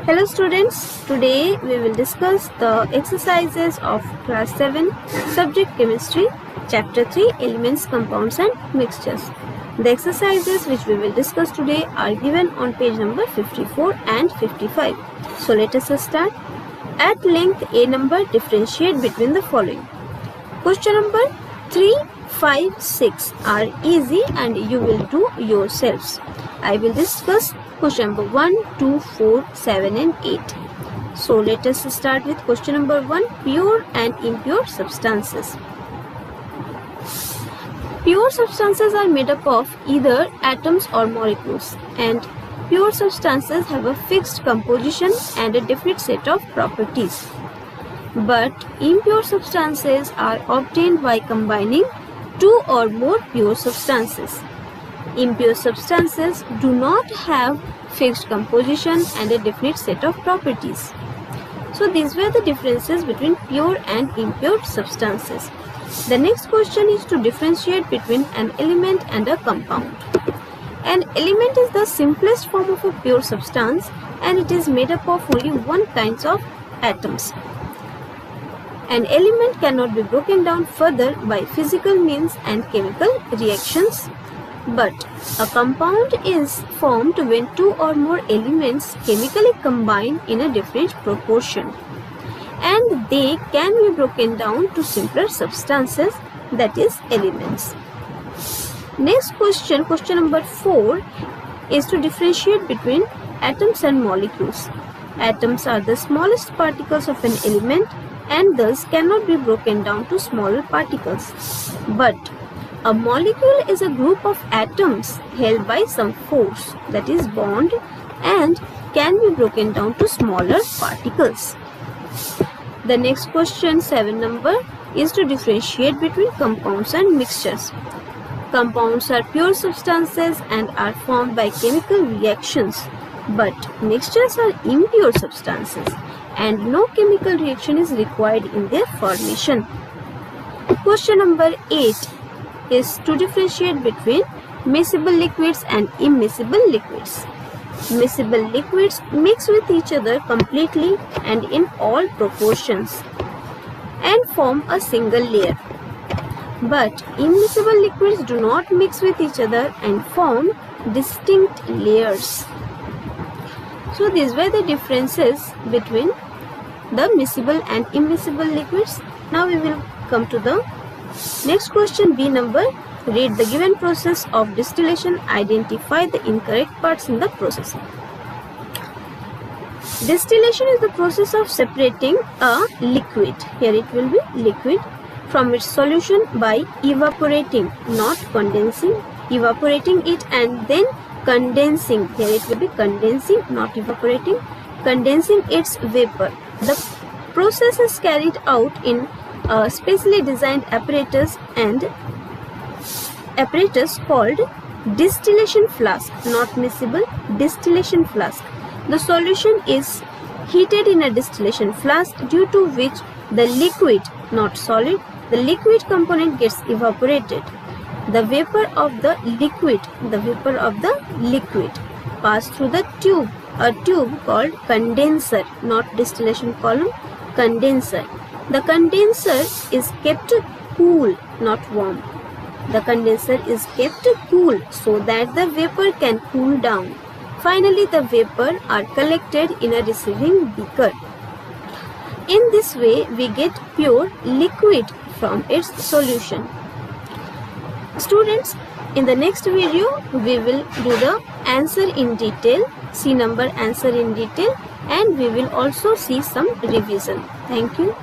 Hello students, today we will discuss the exercises of class 7 subject chemistry chapter 3 elements, compounds and mixtures. The exercises which we will discuss today are given on page number 54 and 55. So let us start. At length a number differentiate between the following. Question number 3, 5, 6 are easy and you will do yourselves. I will discuss question number 1, 2, 4, 7 and 8. So let us start with question number 1, pure and impure substances. Pure substances are made up of either atoms or molecules, and pure substances have a fixed composition and a definite set of properties. But impure substances are obtained by combining two or more pure substances. Impure substances do not have fixed composition and a definite set of properties. So these were the differences between pure and impure substances. The next question is to differentiate between an element and a compound. An element is the simplest form of a pure substance and it is made up of only one kind of atoms. An element cannot be broken down further by physical means and chemical reactions. But a compound is formed when two or more elements chemically combine in a definite proportion, and they can be broken down to simpler substances, that is elements. Next question, question number 4, is to differentiate between atoms and molecules. Atoms are the smallest particles of an element and thus cannot be broken down to smaller particles. But a molecule is a group of atoms held by some force, that is bond, and can be broken down to smaller particles. The next question, 7 number, is to differentiate between compounds and mixtures. Compounds are pure substances and are formed by chemical reactions, but mixtures are impure substances and no chemical reaction is required in their formation. Question number 8 is to differentiate between miscible liquids and immiscible liquids. Miscible liquids mix with each other completely and in all proportions and form a single layer. But immiscible liquids do not mix with each other and form distinct layers. So these were the differences between the miscible and immiscible liquids. Now we will come to the next question, B number. Read the given process of distillation. Identify the incorrect parts in the process. Distillation is the process of separating a liquid, here it will be liquid, from its solution by evaporating, not condensing, evaporating it and then condensing, here it will be condensing, not evaporating, condensing its vapor. The process is carried out in a specially designed apparatus called distillation flask, not miscible, distillation flask. The solution is heated in a distillation flask, due to which the liquid, not solid, the liquid component gets evaporated. The vapor of the liquid pass through the tube, a tube called condenser, not distillation column, condenser. The condenser is kept cool, not warm. The condenser is kept cool so that the vapor can cool down. Finally, the vapor are collected in a receiving beaker. In this way, we get pure liquid from its solution. Students, in the next video, we will do the answer in detail, C number answer in detail, and we will also see some revision. Thank you.